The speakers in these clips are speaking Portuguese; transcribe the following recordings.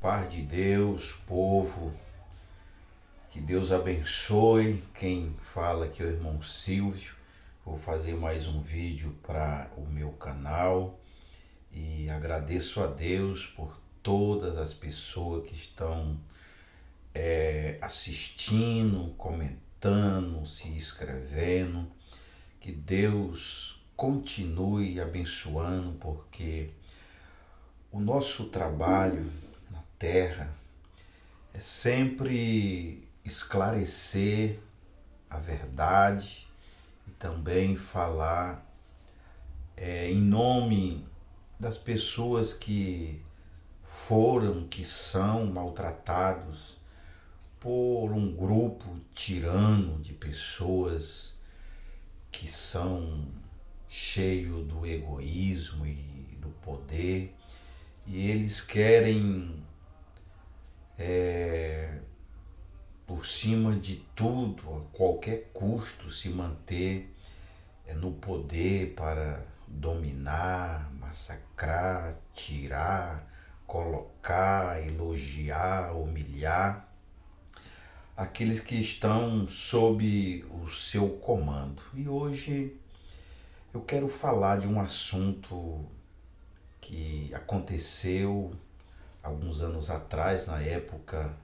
Paz de Deus, povo, que Deus abençoe. Quem fala aqui é o irmão Silvio. Vou fazer mais um vídeo para o meu canal e agradeço a Deus por todas as pessoas que estão assistindo, comentando, se inscrevendo. Que Deus continue abençoando, porque o nosso trabalho na terra é sempre esclarecer a verdade e também falar em nome das pessoas que são maltratados por um grupo tirano de pessoas que são cheios do egoísmo e do poder, e eles querem por cima de tudo, a qualquer custo, se manter no poder para dominar, massacrar, tirar, colocar, elogiar, humilhar aqueles que estão sob o seu comando. E hoje eu quero falar de um assunto que aconteceu alguns anos atrás. Na época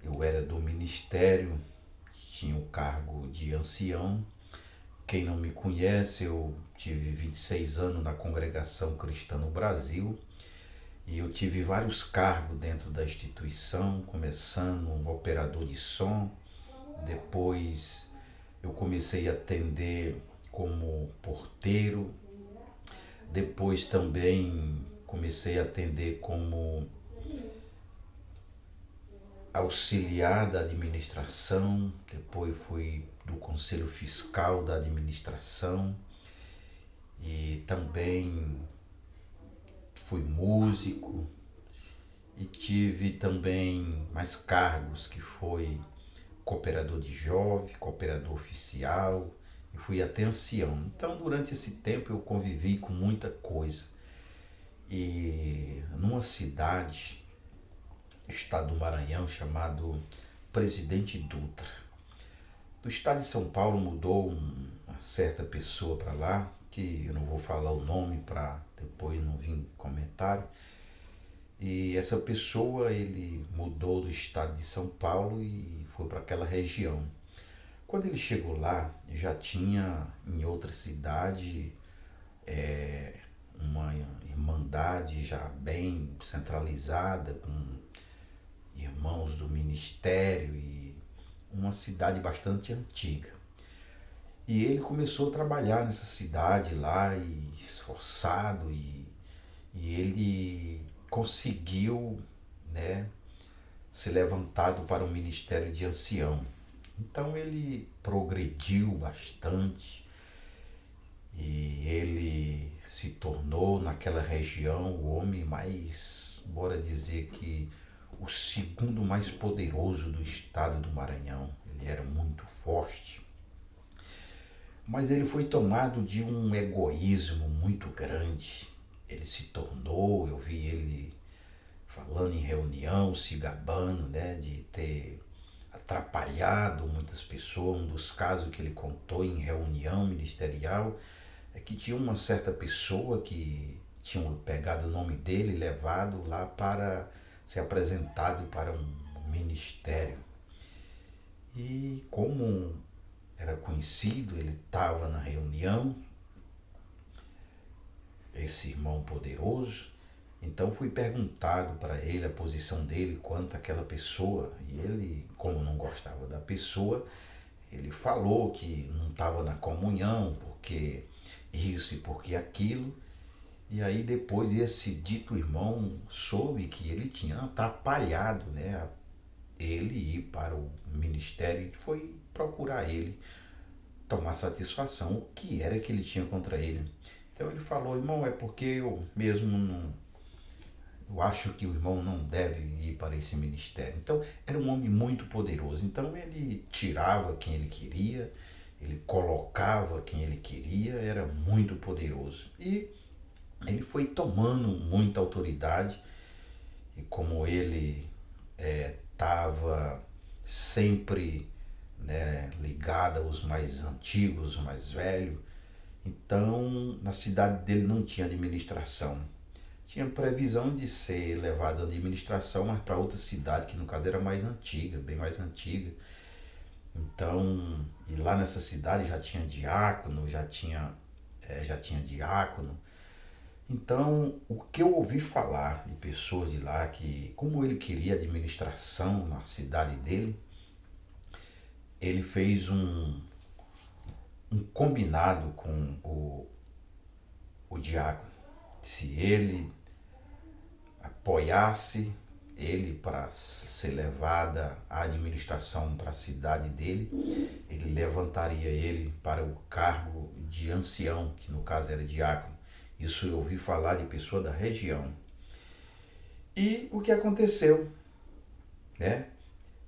eu era do ministério, tinha o cargo de ancião. Quem não me conhece, eu tive 26 anos na Congregação Cristã no Brasil e eu tive vários cargos dentro da instituição, começando um operador de som, depois eu comecei a atender como porteiro, depois também comecei a atender como auxiliar da administração, depois fui do conselho fiscal da administração e também fui músico e tive também mais cargos, que foi cooperador de jovem, cooperador oficial e fui até ancião. Então durante esse tempo eu convivi com muita coisa. E numa cidade, estado do Maranhão, chamado Presidente Dutra. Do estado de São Paulo mudou uma certa pessoa para lá, que eu não vou falar o nome para depois não vir comentário. E essa pessoa, ele mudou do estado de São Paulo e foi para aquela região. Quando ele chegou lá, já tinha em outra cidade uma irmandade já bem centralizada, com irmãos do ministério e uma cidade bastante antiga. E ele começou a trabalhar nessa cidade lá, e esforçado, e ele conseguiu, ser levantado para o ministério de ancião. Então ele progrediu bastante e ele se tornou naquela região o homem mais, bora dizer que o segundo mais poderoso do estado do Maranhão. Ele era muito forte, mas ele foi tomado de um egoísmo muito grande. Ele se tornou, eu vi ele falando em reunião, se gabando, de ter atrapalhado muitas pessoas. Um dos casos que ele contou em reunião ministerial é que tinha uma certa pessoa que tinha pegado o nome dele e levado lá para ser apresentado para um ministério. E como era conhecido, ele estava na reunião, esse irmão poderoso. Então foi perguntado para ele a posição dele quanto àquela pessoa, e ele, como não gostava da pessoa, ele falou que não estava na comunhão, porque isso e porque aquilo. E aí depois esse dito irmão soube que ele tinha atrapalhado, ele ir para o ministério, e foi procurar ele, tomar satisfação o que era que ele tinha contra ele. Então ele falou: irmão, é porque eu mesmo não, eu acho que o irmão não deve ir para esse ministério. Então era um homem muito poderoso. Então ele tirava quem ele queria, ele colocava quem ele queria, era muito poderoso. E ele foi tomando muita autoridade e como ele estava sempre, né, ligado aos mais antigos, os mais velhos, então na cidade dele não tinha administração. Tinha previsão de ser levado à administração, mas para outra cidade, que no caso era mais antiga, bem mais antiga. Então, e lá nessa cidade já tinha diácono, já tinha diácono. Então, o que eu ouvi falar de pessoas de lá, que como ele queria administração na cidade dele, ele fez um combinado com o diácono. Se ele apoiasse ele para ser levada a administração para a cidade dele, ele levantaria ele para o cargo de ancião, que no caso era diácono. Isso eu ouvi falar de pessoa da região. E o que aconteceu, né?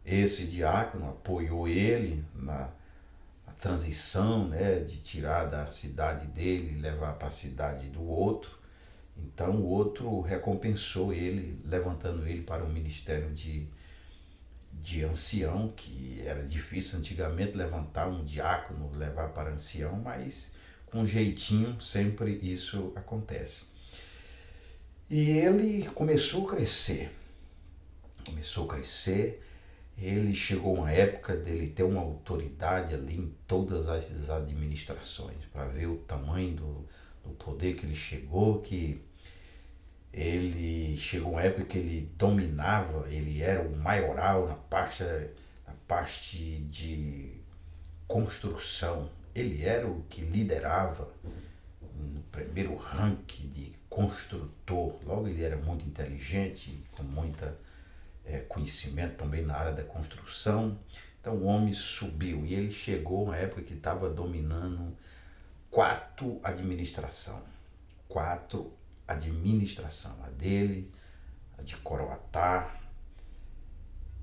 Esse diácono apoiou ele na transição, né, de tirar da cidade dele e levar para a cidade do outro. Então o outro recompensou ele, levantando ele para o ministério de ancião, que era difícil antigamente levantar um diácono, levar para ancião, mas com jeitinho sempre isso acontece. E ele começou a crescer, ele chegou uma época dele ter uma autoridade ali em todas as administrações, para ver o tamanho do poder que ele chegou, que ele chegou uma época que ele dominava, ele era o maioral na parte de construção. Ele era o que liderava no primeiro ranking de construtor. Logo ele era muito inteligente, com muita conhecimento também na área da construção. Então o homem subiu e ele chegou uma época que estava dominando quatro administrações, a dele, a de Coroatá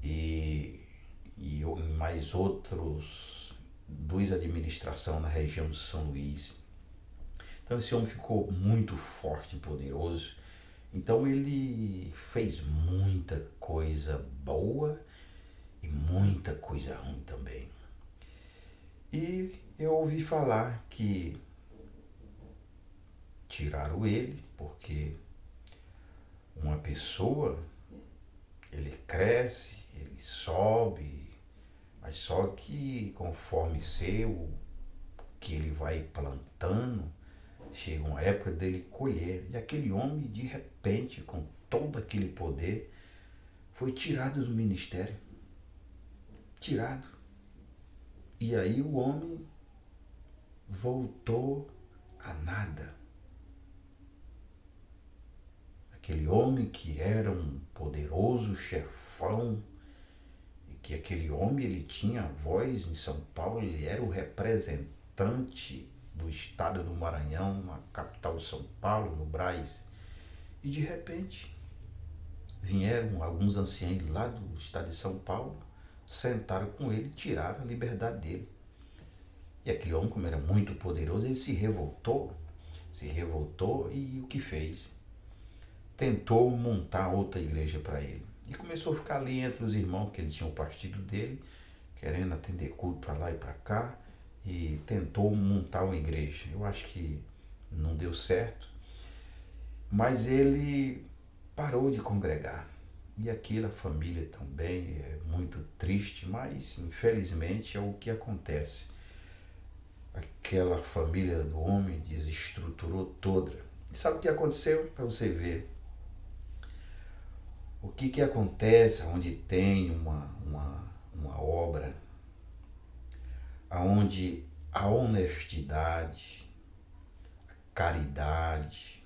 e mais outros duas administrações na região de São Luís. Então esse homem ficou muito forte e poderoso. Então ele fez muita coisa boa e muita coisa ruim também. E eu ouvi falar que tiraram ele porque uma pessoa, ele cresce, ele sobe, mas só que conforme o que ele vai plantando, chega uma época dele colher. E aquele homem, de repente, com todo aquele poder, foi tirado do ministério. Tirado. E aí o homem voltou a nada. Aquele homem que era um poderoso chefão, e que aquele homem ele tinha voz em São Paulo, ele era o representante do estado do Maranhão, na capital de São Paulo, no Brás. E de repente vieram alguns anciãos lá do estado de São Paulo, sentaram com ele, tiraram a liberdade dele. E aquele homem, como era muito poderoso, ele se revoltou e o que fez? Tentou montar outra igreja para ele. E começou a ficar ali entre os irmãos, que ele tinha o partido dele, querendo atender culto para lá e para cá, e tentou montar uma igreja. Eu acho que não deu certo, mas ele parou de congregar. E aquela família também é muito triste, mas infelizmente é o que acontece. Aquela família do homem desestruturou toda. E sabe o que aconteceu? Para você ver. O que acontece onde tem uma obra, onde a honestidade, a caridade,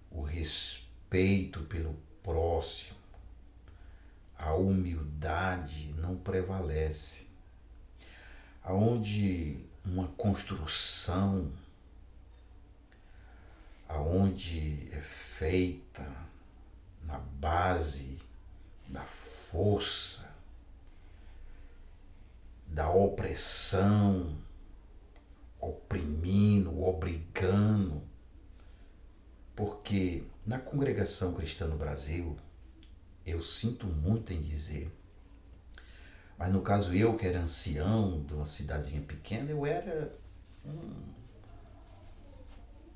o respeito pelo próximo, a humildade não prevalece. Aonde uma construção, aonde é feita na base da força, da opressão, oprimindo, obrigando, porque Na congregação cristã no Brasil, eu sinto muito em dizer, mas no caso eu que era ancião de uma cidadezinha pequena, eu era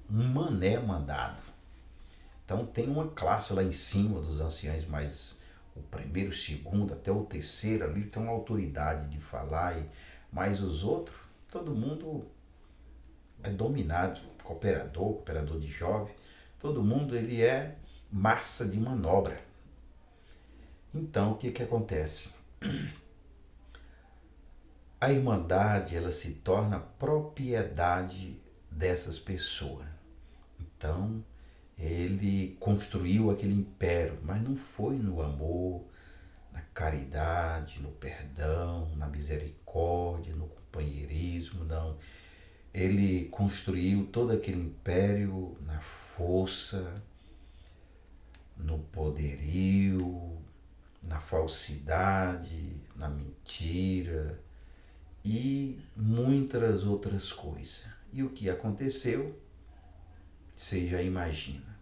um mané mandado. Então tem uma classe lá em cima dos anciães, mas o primeiro, o segundo, até o terceiro ali tem uma autoridade de falar, mas os outros, todo mundo é dominado, cooperador de jovem, todo mundo ele é massa de manobra. Então o que acontece? A irmandade ela se torna propriedade dessas pessoas. Então ele construiu aquele império, mas não foi no amor, na caridade, no perdão, na misericórdia, no companheirismo, não. Ele construiu todo aquele império na força, no poderio, na falsidade, na mentira e muitas outras coisas. E o que aconteceu? Você já imagina.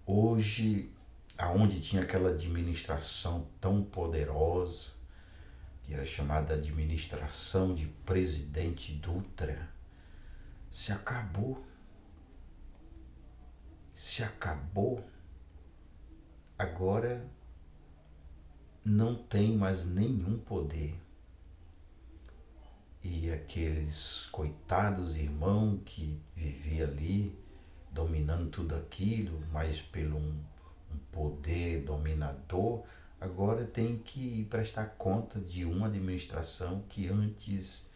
Hoje, aonde tinha aquela administração tão poderosa, que era chamada administração de presidente Dutra, se acabou. Se acabou. Agora não tem mais nenhum poder. E aqueles coitados irmãos que viviam ali, dominando tudo aquilo, mas pelo um poder dominador, agora tem que prestar conta de uma administração que antes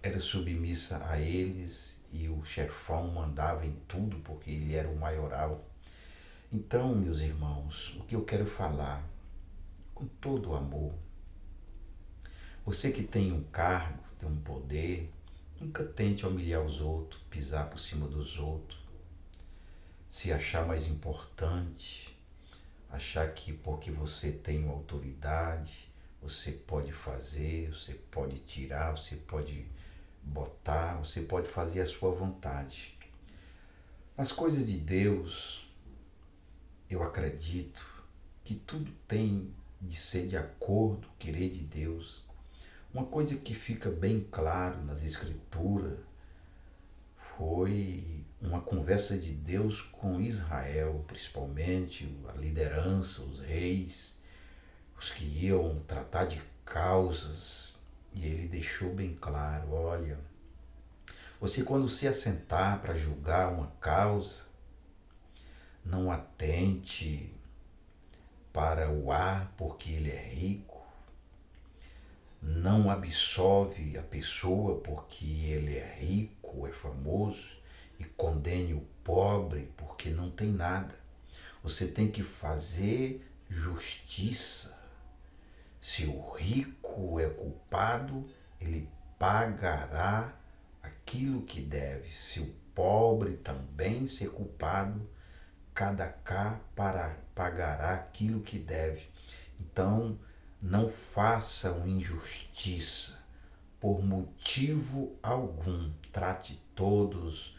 era submissa a eles e o chefão mandava em tudo porque ele era o maioral. Então, meus irmãos, o que eu quero falar, com todo o amor, você que tem um cargo, tem um poder, nunca tente humilhar os outros, pisar por cima dos outros, se achar mais importante, achar que porque você tem uma autoridade, você pode fazer, você pode tirar, você pode botar, você pode fazer a sua vontade. As coisas de Deus, eu acredito que tudo tem de ser de acordo com o querer de Deus. Uma coisa que fica bem claro nas Escrituras foi uma conversa de Deus com Israel, principalmente a liderança, os reis, os que iam tratar de causas, e ele deixou bem claro, olha, você quando se assentar para julgar uma causa, não atente para o ar porque ele é rico, não absolve a pessoa porque ele é rico, é famoso, e condene o pobre porque não tem nada. Você tem que fazer justiça. Se o rico é culpado, ele pagará aquilo que deve. Se o pobre também ser culpado, cada cá pagará aquilo que deve. Então, não façam injustiça por motivo algum. Trate todos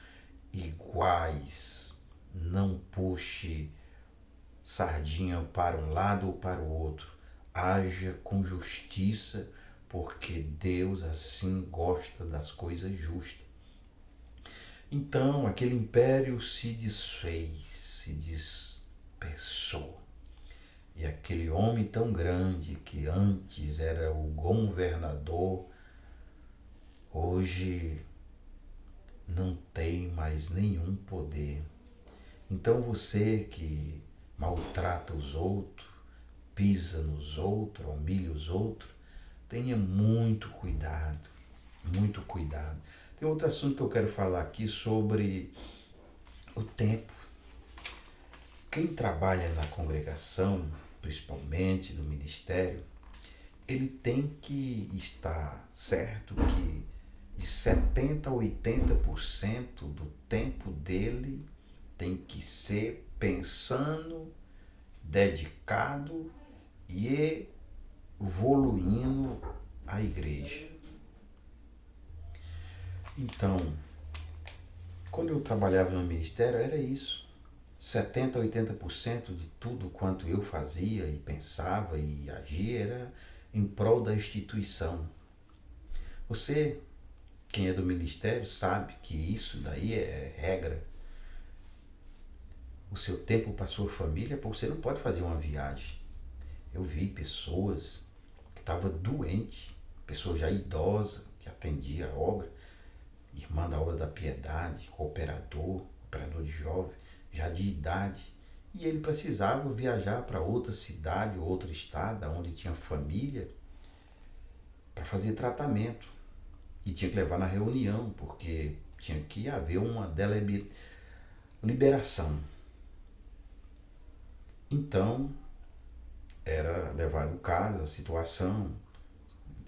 iguais. Não puxe sardinha para um lado ou para o outro. Haja com justiça, porque Deus assim gosta das coisas justas. Então, aquele império se desfez, se dispersou. E aquele homem tão grande que antes era o governador, hoje não tem mais nenhum poder. Então você que maltrata os outros, pisa nos outros, humilha os outros, tenha muito cuidado, muito cuidado. Tem outro assunto que eu quero falar aqui sobre o tempo. Quem trabalha na congregação, principalmente no ministério, ele tem que estar certo que de 70% a 80% do tempo dele tem que ser pensando, dedicado e evoluindo a igreja. Então, quando eu trabalhava no ministério, era isso. 70, 80% de tudo quanto eu fazia e pensava e agia era em prol da instituição. Você, quem é do ministério, sabe que isso daí é regra. O seu tempo para a sua família, porque você não pode fazer uma viagem. Eu vi pessoas que estavam doentes, pessoas já idosas, que atendia a obra, irmã da obra da piedade, cooperador de jovem, já de idade. E ele precisava viajar para outra cidade ou outro estado, onde tinha família, para fazer tratamento. E tinha que levar na reunião, porque tinha que haver uma liberação. Então, era levar o caso, a situação,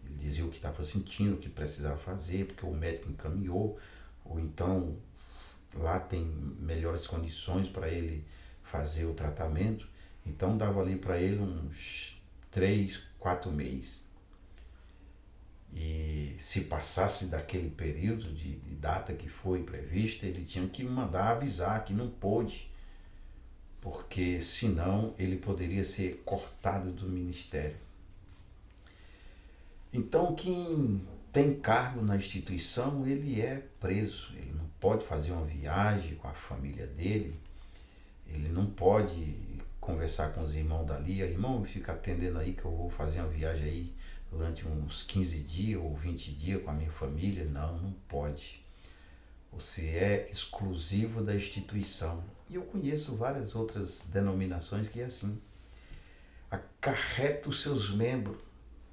ele dizia o que estava sentindo, o que precisava fazer, porque o médico encaminhou, ou então lá tem melhores condições para ele fazer o tratamento. Então dava ali para ele uns 3, 4 meses. E se passasse daquele período de data que foi prevista, ele tinha que mandar avisar que não pôde, porque senão ele poderia ser cortado do ministério. Então quem tem cargo na instituição, ele é preso, ele não pode fazer uma viagem com a família dele, ele não pode conversar com os irmãos dali, irmão, fica atendendo aí que eu vou fazer uma viagem aí durante uns 15 dias ou 20 dias com a minha família. Não, não pode. Você é exclusivo da instituição. E eu conheço várias outras denominações que é assim. Acarreta os seus membros.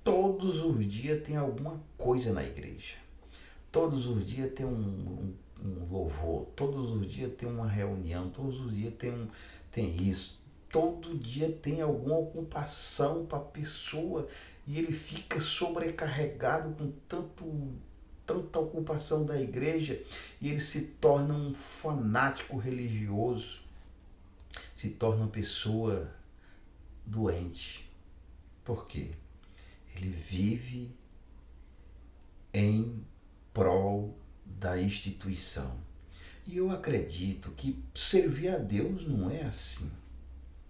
Todos os dias tem alguma coisa na igreja. Todos os dias tem um louvor. Todos os dias tem uma reunião. Todos os dias tem isso. Todo dia tem alguma ocupação para a pessoa e ele fica sobrecarregado com tanta ocupação da igreja e ele se torna um fanático religioso, se torna uma pessoa doente. Por quê? Ele vive em prol da instituição. E eu acredito que servir a Deus não é assim.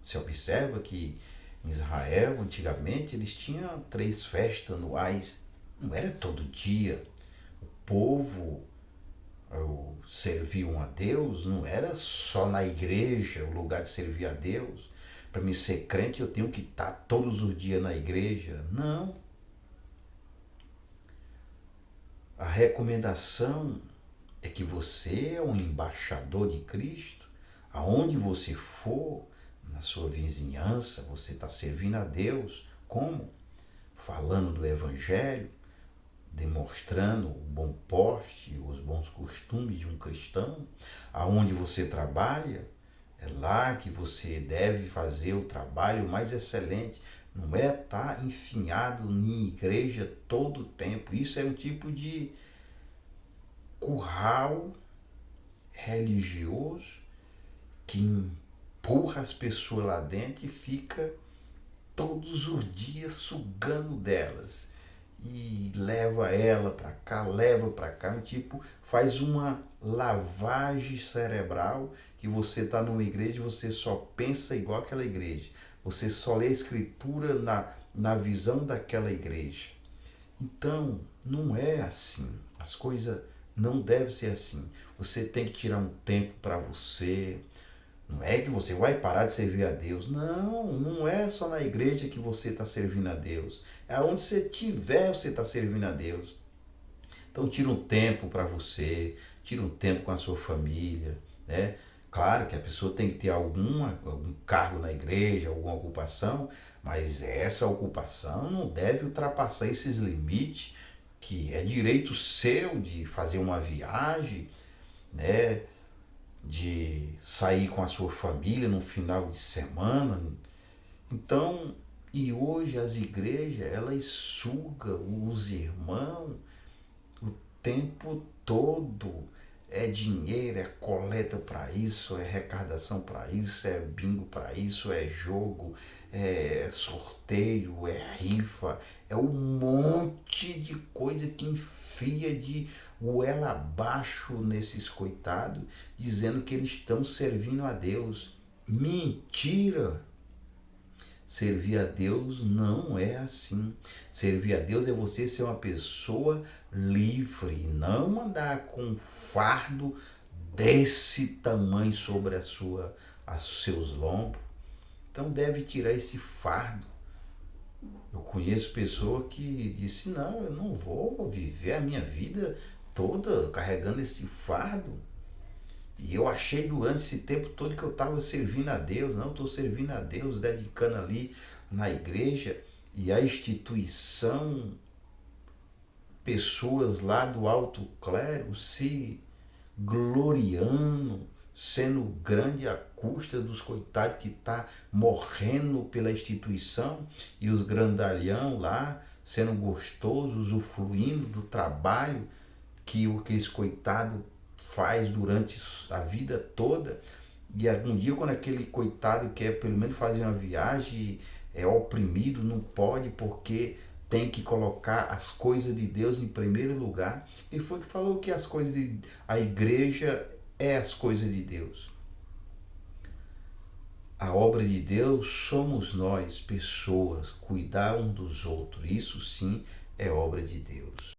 Você observa que em Israel, antigamente, eles tinham 3 festas anuais. Não era todo dia. O povo serviam a Deus, não era só na igreja o lugar de servir a Deus. Para mim ser crente, eu tenho que estar todos os dias na igreja. Não. A recomendação é que você é um embaixador de Cristo. Aonde você for, na sua vizinhança, você está servindo a Deus. Como? Falando do Evangelho, demonstrando o bom porte, os bons costumes de um cristão. Aonde você trabalha, é lá que você deve fazer o trabalho mais excelente. Não é estar enfinhado em igreja todo o tempo. Isso é um tipo de curral religioso que empurra as pessoas lá dentro e fica todos os dias sugando delas. E leva ela para cá, leva para cá, tipo, faz uma lavagem cerebral que você está numa igreja e você só pensa igual aquela igreja. Você só lê a escritura na visão daquela igreja. Então, não é assim. As coisas não devem ser assim. Você tem que tirar um tempo para você. Não é que você vai parar de servir a Deus. Não, não é só na igreja que você está servindo a Deus. É onde você estiver, você está servindo a Deus. Então tira um tempo para você, tira um tempo com a sua família, né? Claro que a pessoa tem que ter algum cargo na igreja, alguma ocupação, mas essa ocupação não deve ultrapassar esses limites, que é direito seu de fazer uma viagem, né? De sair com a sua família no final de semana. Então, e hoje as igrejas, elas sugam os irmãos o tempo todo. É dinheiro, é coleta para isso, é arrecadação para isso, é bingo para isso, é jogo, é sorteio, é rifa, é um monte de coisa que enfia de goela abaixo nesses coitados, dizendo que eles estão servindo a Deus. Mentira! Servir a Deus não é assim. Servir a Deus é você ser uma pessoa livre, não andar com um fardo desse tamanho sobre os seus lombos. Então deve tirar esse fardo. Eu conheço pessoa que disse, não, eu não vou viver a minha vida toda carregando esse fardo. E eu achei durante esse tempo todo que eu estava servindo a Deus. Não, estou servindo a Deus, dedicando ali na igreja e a instituição, pessoas lá do alto clero se gloriando, sendo grande à custa dos coitados que tá morrendo pela instituição, e os grandalhão lá sendo gostosos, usufruindo do trabalho que aqueles coitados faz durante a vida toda. E algum dia, quando aquele coitado quer pelo menos fazer uma viagem, é oprimido, não pode porque tem que colocar as coisas de Deus em primeiro lugar. E foi que falou que a igreja é as coisas de Deus. A obra de Deus somos nós, pessoas, cuidar um dos outros. Isso sim é obra de Deus.